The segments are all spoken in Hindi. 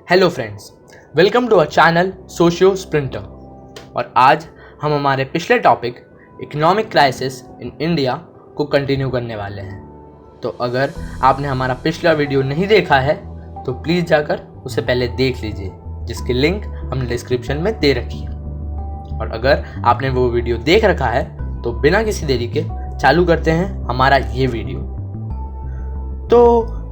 Hello friends, welcome to our channel socio sprinter. और आज हम हमारे पिछले topic economic crisis in India को कंटिन्यू करने वाले हैं। तो अगर आपने हमारा पिछला वीडियो नहीं देखा है तो प्लीज़ जाकर उसे पहले देख लीजिए, जिसकी लिंक हमने डिस्क्रिप्शन में दे रखी है। और अगर आपने वो वीडियो देख रखा है तो बिना किसी देरी के चालू करते हैं हमारा ये वीडियो। तो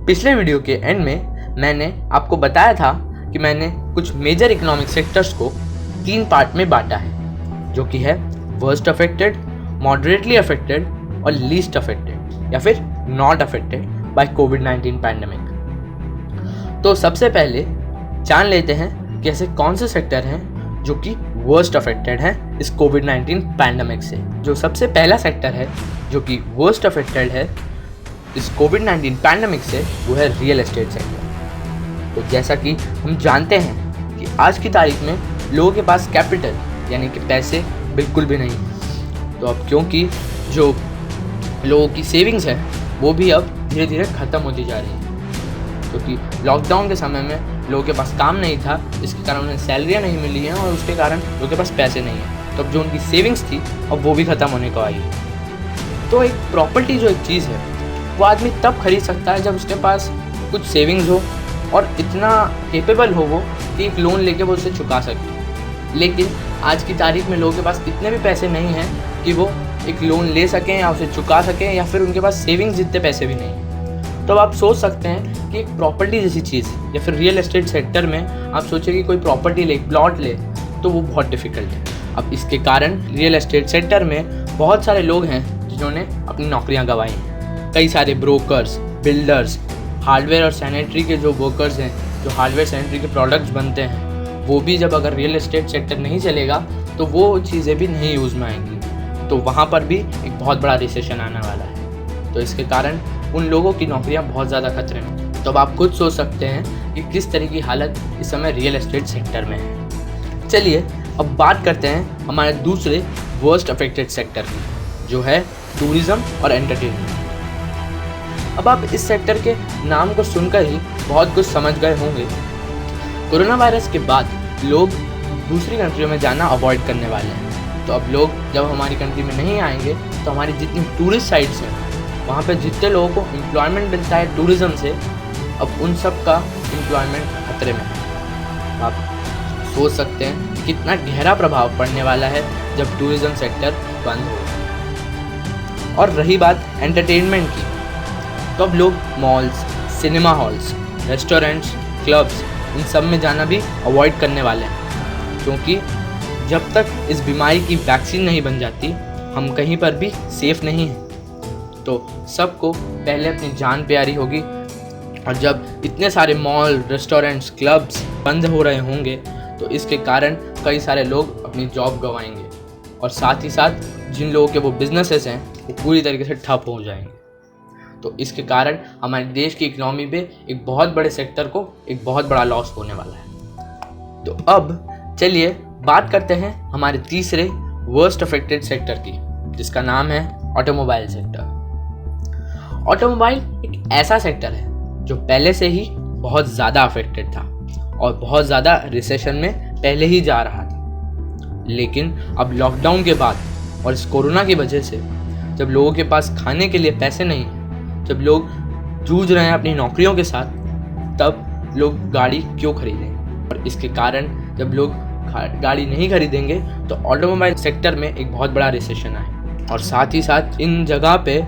पिछले वीडियो के एंड में मैंने आपको बताया था कि मैंने कुछ मेजर इकोनॉमिक सेक्टर्स को 3 पार्ट में बांटा है, जो कि है वर्स्ट अफेक्टेड, मॉडरेटली अफेक्टेड और लीस्ट अफेक्टेड या फिर not affected by covid pandemic. तो सबसे पहले जान लेते हैं कि ऐसे कौन से सेक्टर हैं जो कि वर्स्ट अफेक्टेड हैं इस कोविड-19 पैंडेमिक से। जो सबसे पहला सेक्टर है जो कि वर्स्ट अफेक्टेड है इस कोविड-19 पैंडेमिक से, वो है रियल एस्टेट सेक्टर। तो जैसा कि हम जानते हैं कि आज की तारीख में लोगों के पास कैपिटल यानी कि पैसे बिल्कुल भी नहीं है। तो अब क्योंकि जो लोगों की सेविंग्स है वो भी अब धीरे धीरे ख़त्म होती जा रही है, क्योंकि लॉकडाउन के समय में लोगों के पास काम नहीं था, इसके कारण उन्हें सैलरियाँ नहीं मिली हैं और उसके कारण लोगों के पास पैसे नहीं हैं। तो अब जो उनकी सेविंग्स थी अब वो भी ख़त्म होने को आई है। तो एक प्रॉपर्टी जो एक चीज़ है वो आदमी तब खरीद सकता है जब उसके पास कुछ सेविंग्स हो और इतना केपेबल हो वो कि एक लोन लेके वो उसे चुका सके। लेकिन आज की तारीख में लोगों के पास इतने भी पैसे नहीं हैं कि वो एक लोन ले सकें या उसे चुका सकें, या फिर उनके पास सेविंग्स जितने पैसे भी नहीं हैं। तो अब आप सोच सकते हैं कि एक प्रॉपर्टी जैसी चीज़ या फिर रियल एस्टेट सेक्टर में आप सोचें कि कोई प्रॉपर्टी ले, प्लॉट ले, तो वो बहुत डिफ़िकल्ट है। अब इसके कारण रियल एस्टेट सेक्टर में बहुत सारे लोग हैं जिन्होंने अपनी नौकरियाँ गंवाई हैं। कई सारे ब्रोकर्स, बिल्डर्स, हार्डवेयर और सैनिटरी के जो वर्कर्स हैं, जो हार्डवेयर सैनिटरी के प्रोडक्ट्स बनते हैं, वो भी जब अगर रियल एस्टेट सेक्टर नहीं चलेगा तो वो चीज़ें भी नहीं यूज़ में आएंगी। तो वहाँ पर भी एक बहुत बड़ा रिसेशन आने वाला है। तो इसके कारण उन लोगों की नौकरियाँ बहुत ज़्यादा खतरे में। तो अब आप खुद सोच सकते हैं कि किस तरह की हालत इस समय रियल एस्टेट सेक्टर में है। चलिए अब बात करते हैं हमारे दूसरे वर्स्ट अफेक्टेड सेक्टर की, जो है टूरिज़्म और एंटरटेनमेंट। अब आप इस सेक्टर के नाम को सुनकर ही बहुत कुछ समझ गए होंगे। कोरोना वायरस के बाद लोग दूसरी कंट्रियों में जाना अवॉइड करने वाले हैं। तो अब लोग जब हमारी कंट्री में नहीं आएंगे तो हमारी जितनी टूरिस्ट साइट्स हैं वहाँ पे जितने लोगों को एम्प्लॉयमेंट मिलता है टूरिज़्म से, अब उन सब का एम्प्लॉयमेंट खतरे में है। आप सोच सकते हैं कितना गहरा प्रभाव पड़ने वाला है जब टूरिज़्म सेक्टर बंद हो। और रही बात एंटरटेनमेंट की, तो अब लोग malls, cinema halls, restaurants, clubs, इन सब में जाना भी अवॉइड करने वाले हैं, क्योंकि जब तक इस बीमारी की वैक्सीन नहीं बन जाती हम कहीं पर भी सेफ़ नहीं हैं। तो सबको पहले अपनी जान प्यारी होगी, और जब इतने सारे मॉल, रेस्टोरेंट्स, क्लब्स बंद हो रहे होंगे तो इसके कारण कई सारे लोग अपनी जॉब गंवाएंगे, और साथ ही साथ जिन लोगों के वो बिजनेसेस हैं वो पूरी तरीके से ठप हो जाएंगे। तो इसके कारण हमारे देश की इकोनॉमी पे एक बहुत बड़े सेक्टर को एक बहुत बड़ा लॉस होने वाला है। तो अब चलिए बात करते हैं हमारे तीसरे वर्स्ट अफेक्टेड सेक्टर की, जिसका नाम है ऑटोमोबाइल सेक्टर। ऑटोमोबाइल एक ऐसा सेक्टर है जो पहले से ही बहुत ज़्यादा अफेक्टेड था और बहुत ज़्यादा रिसेशन में पहले ही जा रहा था। लेकिन अब लॉकडाउन के बाद और इस कोरोना की वजह से जब लोगों के पास खाने के लिए पैसे नहीं, जब लोग जूझ रहे हैं अपनी नौकरियों के साथ, तब लोग गाड़ी क्यों खरीदें। और इसके कारण जब लोग गाड़ी नहीं खरीदेंगे तो ऑटोमोबाइल सेक्टर में एक बहुत बड़ा रिसेशन आए, और साथ ही साथ इन जगह पे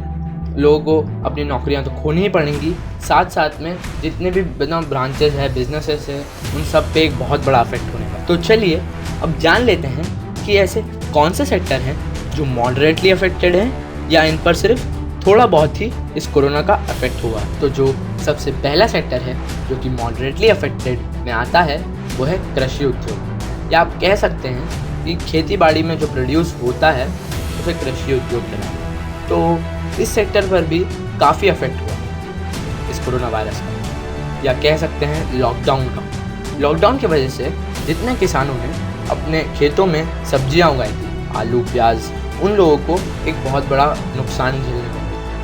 लोगों को अपनी नौकरियां तो खोनी ही पड़ेंगी, साथ साथ में जितने भी ब्रांचेस हैं, बिजनेसेस हैं, उन सब पे एक बहुत बड़ा इफेक्ट होने वाला। तो चलिए अब जान लेते हैं कि ऐसे कौन से सेक्टर हैं जो मॉडरेटली अफेक्टेड हैं या इन पर सिर्फ थोड़ा बहुत ही इस कोरोना का इफेक्ट हुआ। तो जो सबसे पहला सेक्टर है जो कि मॉडरेटली अफेक्टेड में आता है वो है कृषि उद्योग, या आप कह सकते हैं कि खेती बाड़ी में जो प्रोड्यूस होता है उसे कृषि उद्योग कहते हैं। तो इस सेक्टर पर भी काफ़ी इफेक्ट हुआ इस कोरोना वायरस का, या कह सकते हैं लॉकडाउन का। लॉकडाउन की वजह से जितने किसानों ने अपने खेतों में सब्जियां उगाई थी, आलू, प्याज, उन लोगों को एक बहुत बड़ा नुकसान झेलने को,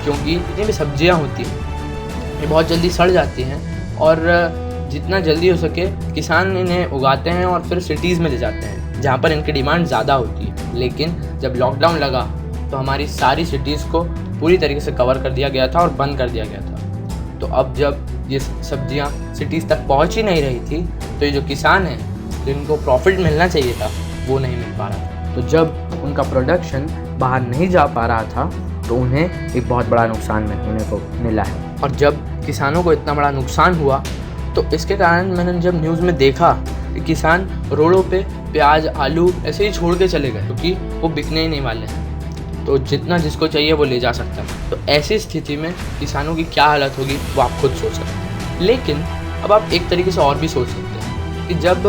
क्योंकि जितनी भी सब्जियां होती हैं ये बहुत जल्दी सड़ जाती हैं, और जितना जल्दी हो सके किसान इन्हें उगाते हैं और फिर सिटीज़ में ले जाते हैं जहाँ पर इनकी डिमांड ज़्यादा होती है। लेकिन जब लॉकडाउन लगा तो हमारी सारी सिटीज़ को पूरी तरीके से कवर कर दिया गया था और बंद कर दिया गया था। तो अब जब ये सब्जियाँ सिटीज़ तक पहुँच ही नहीं रही थी तो ये जो किसान हैं जिनको प्रॉफिट मिलना चाहिए था वो नहीं मिल पा रहा था। तो जब उनका प्रोडक्शन बाहर नहीं जा पा रहा था तो उन्हें एक बहुत बड़ा नुकसान होने को मिला है। और जब किसानों को इतना बड़ा नुकसान हुआ तो इसके कारण मैंने जब न्यूज़ में देखा कि किसान रोडों पे प्याज आलू ऐसे ही छोड़ के चले गए क्योंकि वो बिकने ही नहीं वाले हैं, तो जितना जिसको चाहिए वो ले जा सकता है। तो ऐसी स्थिति में किसानों की क्या हालत होगी वो आप खुद सोच सकते हैं। लेकिन अब आप एक तरीके से और भी सोच सकते हैं कि जब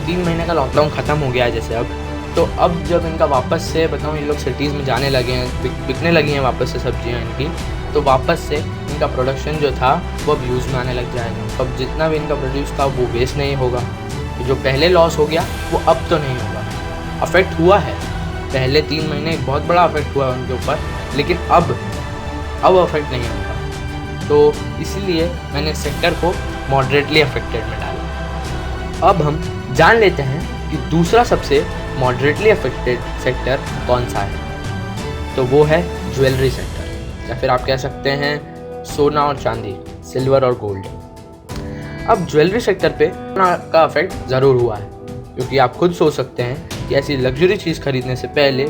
3 महीने का लॉकडाउन ख़त्म हो गया है जैसे अब जब इनका वापस से बताऊँ ये लोग सिटीज़ में जाने लगे हैं, बिकने लगी हैं वापस से सब्जियाँ इनकी, तो वापस से इनका प्रोडक्शन जो था वो अब यूज़ में आने लग जाएगा। अब जितना भी इनका प्रोड्यूस था वो वेस्ट नहीं होगा। तो जो पहले लॉस हो गया वो अब तो नहीं होगा। अफेक्ट हुआ है, पहले 3 महीने एक बहुत बड़ा अफेक्ट हुआ है उनके ऊपर, लेकिन अब अफेक्ट नहीं होगा। तो इसीलिए मैंने सेक्टर को मॉडरेटली अफेक्टेड में डाला। अब हम जान लेते हैं कि दूसरा सबसे मॉडरेटली अफेक्टेड सेक्टर कौन सा है। तो वो है ज्वेलरी सेक्टर, या फिर आप कह सकते हैं सोना और चांदी, सिल्वर और गोल्ड। अब ज्वेलरी सेक्टर पे सोना का अफेक्ट ज़रूर हुआ है, क्योंकि आप खुद सोच सकते हैं कि ऐसी लग्जरी चीज़ खरीदने से पहले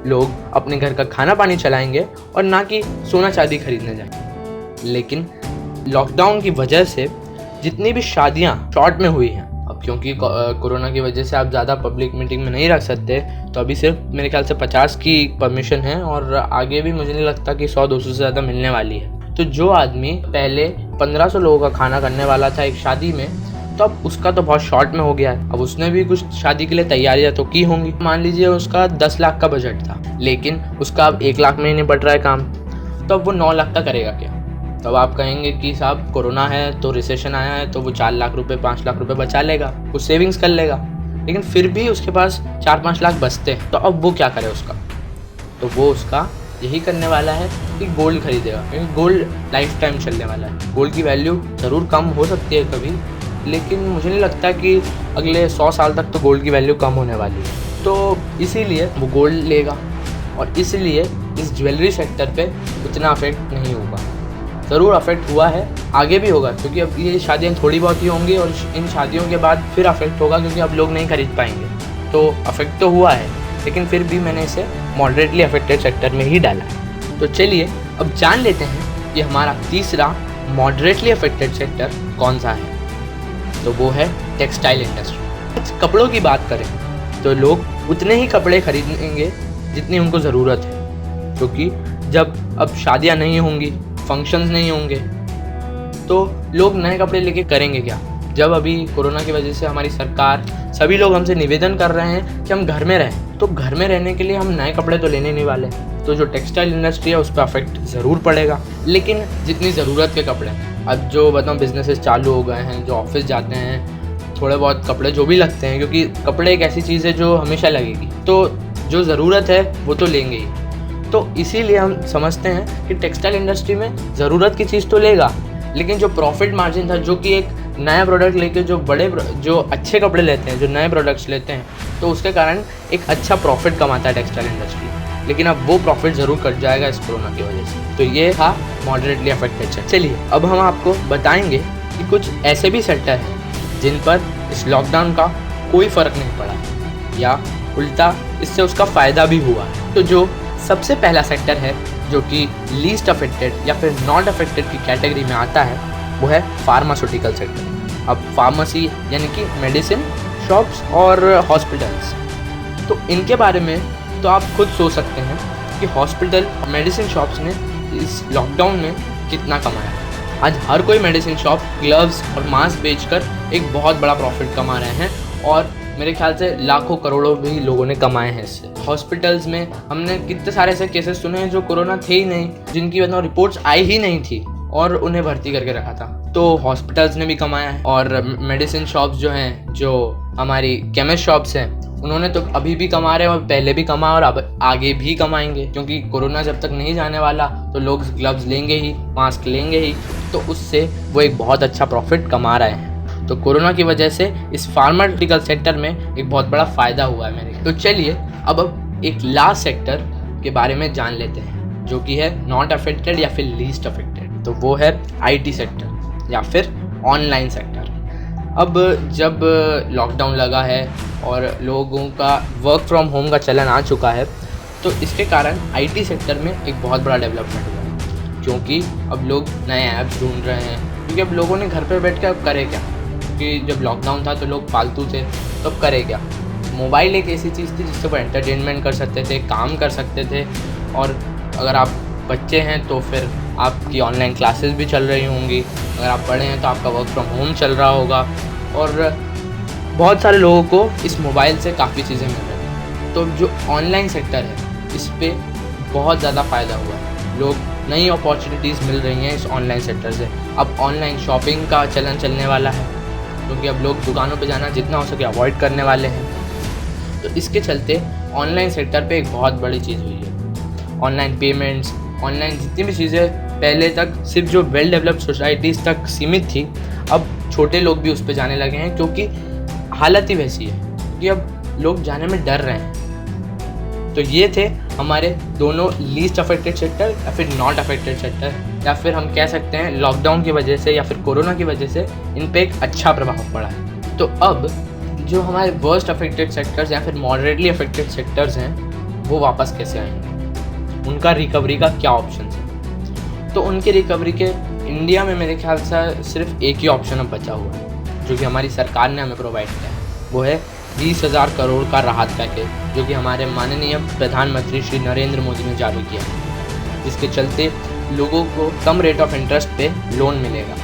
लोग अपने घर का खाना पानी चलाएंगे और ना कि सोना चांदी खरीदने जाएंगे। लेकिन लॉकडाउन की वजह से जितनी भी शादियाँ शॉर्ट में हुई हैं, अब क्योंकि कोरोना की वजह से आप ज़्यादा पब्लिक मीटिंग में नहीं रख सकते, तो अभी सिर्फ मेरे ख्याल से 50 की परमिशन है और आगे भी मुझे नहीं लगता कि 100-200 से ज़्यादा मिलने वाली है। तो जो आदमी पहले 1500 लोगों का खाना करने वाला था एक शादी में, तो अब उसका तो बहुत शॉर्ट में हो गया है। अब उसने भी कुछ शादी के लिए तैयारियां तो की होंगी। मान लीजिए उसका 10 लाख का बजट था, लेकिन उसका अब 1 लाख में ही निपट रहा है काम, तो अब वो 9 लाख का करेगा क्या? तब आप कहेंगे कि साहब कोरोना है तो रिसेशन आया है तो वो 4 लाख रुपए 5 लाख रुपए बचा लेगा, कुछ सेविंग्स कर लेगा। लेकिन फिर भी उसके पास 4-5 लाख बचते हैं, तो अब वो क्या करे उसका? तो वो उसका यही करने वाला है कि गोल्ड खरीदेगा, क्योंकि गोल्ड लाइफ टाइम चलने वाला है। गोल्ड की वैल्यू ज़रूर कम हो सकती है कभी, लेकिन मुझे नहीं लगता कि अगले 100 साल तक तो गोल्ड की वैल्यू कम होने वाली है। तो इसीलिए वो गोल्ड लेगा, और इसीलिए इस ज्वेलरी सेक्टर पे उतना अफेक्ट नहीं होगा। ज़रूर अफेक्ट हुआ है, आगे भी होगा, क्योंकि अब ये शादियाँ थोड़ी बहुत ही होंगी और इन शादियों के बाद फिर अफेक्ट होगा, क्योंकि अब लोग नहीं खरीद पाएंगे। तो अफेक्ट तो हुआ है, लेकिन फिर भी मैंने इसे मॉडरेटली अफेक्टेड सेक्टर में ही डाला है। तो चलिए अब जान लेते हैं कि हमारा तीसरा मॉडरेटली अफेक्टेड सेक्टर कौन सा है। तो वो है टेक्सटाइल इंडस्ट्री। कपड़ों की बात करें तो लोग उतने ही कपड़े खरीदेंगे जितनी उनको ज़रूरत है, क्योंकि जब अब शादियाँ नहीं होंगी, फंक्शंस नहीं होंगे, तो लोग नए कपड़े लेके करेंगे क्या? जब अभी कोरोना की वजह से हमारी सरकार, सभी लोग हमसे निवेदन कर रहे हैं कि हम घर में रहें, तो घर में रहने के लिए हम नए कपड़े तो लेने नहीं वाले। तो जो टेक्सटाइल इंडस्ट्री है उस पर अफेक्ट ज़रूर पड़ेगा, लेकिन जितनी ज़रूरत के कपड़े, अब जो बताऊँ बिजनेसेस चालू हो गए हैं, जो ऑफिस जाते हैं, थोड़े बहुत कपड़े जो भी लगते हैं, क्योंकि कपड़े एक ऐसी चीज़ है जो हमेशा लगेगी, तो जो ज़रूरत है वो तो लेंगे ही। तो इसीलिए हम समझते हैं कि टेक्सटाइल इंडस्ट्री में ज़रूरत की चीज़ तो लेगा, लेकिन जो प्रॉफिट मार्जिन था, जो कि एक नया प्रोडक्ट लेके जो अच्छे कपड़े लेते हैं, जो नए प्रोडक्ट्स लेते हैं, तो उसके कारण एक अच्छा प्रॉफिट कमाता है टेक्सटाइल इंडस्ट्री। लेकिन अब वो प्रॉफिट ज़रूर कट जाएगा इस कोरोना की वजह से। तो ये था मॉडरेटली अफेक्टेड सेक्टर। चलिए अब हम आपको बताएंगे कि कुछ ऐसे भी सेक्टर हैं जिन पर इस लॉकडाउन का कोई फ़र्क नहीं पड़ा, या उल्टा इससे उसका फ़ायदा भी हुआ है। तो जो सबसे पहला सेक्टर है जो कि लीस्ट अफेक्टेड या फिर नॉट अफेक्टेड की कैटेगरी में आता है, वो है फार्मास्यूटिकल सेक्टर। अब फार्मेसी यानी कि मेडिसिन शॉप्स और हॉस्पिटल्स, तो इनके बारे में तो आप खुद सोच सकते हैं कि हॉस्पिटल और मेडिसिन शॉप्स ने इस लॉकडाउन में कितना कमाया। आज हर कोई मेडिसिन शॉप ग्लव्स और मास्क बेचकर एक बहुत बड़ा प्रॉफिट कमा रहे हैं, और मेरे ख्याल से लाखों करोड़ों भी लोगों ने कमाए हैं इससे। हॉस्पिटल्स में हमने कितने सारे ऐसे केसेस सुने हैं जो कोरोना थे ही नहीं, जिनकी मतलब रिपोर्ट्स आई ही नहीं थी और उन्हें भर्ती करके रखा था। तो हॉस्पिटल्स ने भी कमाया है, और मेडिसिन शॉप्स जो हैं, जो हमारी केमिस्ट शॉप्स हैं, उन्होंने तो अभी भी कमा रहे हैं और पहले भी कमा और अब आगे भी कमाएंगे, क्योंकि कोरोना जब तक नहीं जाने वाला तो लोग ग्लव्स लेंगे ही, मास्क लेंगे ही, तो उससे वो एक बहुत अच्छा प्रॉफिट कमा रहे हैं। तो कोरोना की वजह से इस फार्मास्यूटिकल सेक्टर में एक बहुत बड़ा फ़ायदा हुआ है मेरे। तो चलिए अब एक लास्ट सेक्टर के बारे में जान लेते हैं, जो कि है नॉट अफेक्टेड या फिर लीस्ट अफेक्टेड। तो वो है IT सेक्टर या फिर ऑनलाइन सेक्टर। अब जब लॉकडाउन लगा है और लोगों का वर्क फ्रॉम होम का चलन आ चुका है, तो इसके कारण IT सेक्टर में एक बहुत बड़ा डेवलपमेंट हुआ है, क्योंकि अब लोग नए ऐप्स ढूंढ रहे हैं। क्योंकि अब लोगों ने घर पे बैठ के अब करे क्या, क्योंकि जब लॉकडाउन था तो लोग फालतू थे, तो अब करे क्या। मोबाइल एक ऐसी चीज़ थी जिससे वो एंटरटेनमेंट कर सकते थे, काम कर सकते थे। और अगर आप बच्चे हैं तो फिर आपकी ऑनलाइन क्लासेस भी चल रही होंगी, अगर आप बड़े हैं तो आपका वर्क फ्रॉम होम चल रहा होगा, और बहुत सारे लोगों को इस मोबाइल से काफ़ी चीज़ें मिल रही हैं। तो जो ऑनलाइन सेक्टर है इस पे बहुत ज़्यादा फ़ायदा हुआ है। लोग नई अपॉर्चुनिटीज़ मिल रही हैं इस ऑनलाइन सेक्टर से। अब ऑनलाइन शॉपिंग का चलन चलने वाला है, क्योंकि अब लोग दुकानों पे जाना जितना हो सके अवॉइड करने वाले हैं। तो इसके चलते ऑनलाइन सेक्टर पे एक बहुत बड़ी चीज़ हुई है। ऑनलाइन पेमेंट्स, ऑनलाइन जितनी भी चीज़ें पहले तक सिर्फ जो वेल डेवलप्ड सोसाइटीज़ तक सीमित थी, अब छोटे लोग भी उस पे जाने लगे हैं, क्योंकि हालत ही वैसी है कि अब लोग जाने में डर रहे हैं। तो ये थे हमारे दोनों लीस्ट अफेक्टेड सेक्टर या फिर नॉट अफेक्टेड सेक्टर, या फिर हम कह सकते हैं लॉकडाउन की वजह से या फिर कोरोना की वजह से इन पे एक अच्छा प्रभाव पड़ा है। तो अब जो हमारे वर्स्ट अफेक्टेड सेक्टर्स या फिर मॉडरेटली अफेक्टेड सेक्टर्स हैं, वो वापस कैसे आएंगे, उनका रिकवरी का क्या ऑप्शन है। तो उनके रिकवरी के इंडिया में मेरे ख्याल से सिर्फ एक ही ऑप्शन अब बचा हुआ है, जो कि हमारी सरकार ने हमें प्रोवाइड किया है। वो है 20,000 करोड़ का राहत पैकेज, जो कि हमारे माननीय प्रधानमंत्री श्री नरेंद्र मोदी ने जारी किया है, जिसके चलते लोगों को कम रेट ऑफ इंटरेस्ट पे लोन मिलेगा,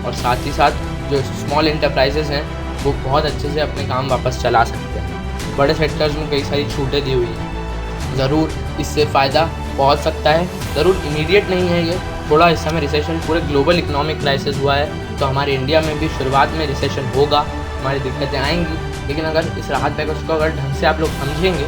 और साथ ही साथ जो स्मॉल इंटरप्राइजेज़ हैं वो बहुत अच्छे से अपने काम वापस चला सकते हैं। बड़े सेक्टर्स में कई सारी छूटें दी हुई हैं। ज़रूर इससे फ़ायदा पहुंच सकता है, ज़रूर इमीडिएट नहीं है ये। थोड़ा इस समय रिसेशन, पूरे ग्लोबल इकोनॉमिक क्राइसिस हुआ है, तो हमारे इंडिया में भी शुरुआत में रिसेशन होगा, हमारी दिक्कतें आएंगी। लेकिन अगर इस राहत पैकेज को अगर ढंग से आप लोग समझेंगे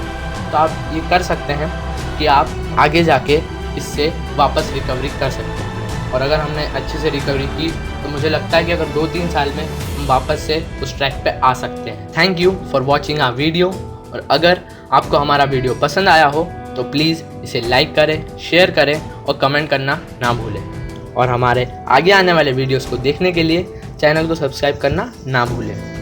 तो आप ये कर सकते हैं कि आप आगे जाके इससे वापस रिकवरी कर सकते हैं। और अगर हमने अच्छे से रिकवरी की तो मुझे लगता है कि अगर 2-3 साल में हम वापस से उस ट्रैक पे आ सकते हैं। Thank you for watching our video. और अगर आपको हमारा वीडियो पसंद आया हो तो प्लीज़ इसे लाइक करें, शेयर करें और कमेंट करना ना भूलें। और हमारे आगे आने वाले वीडियोस को देखने के लिए चैनल को सब्सक्राइब करना ना भूलें।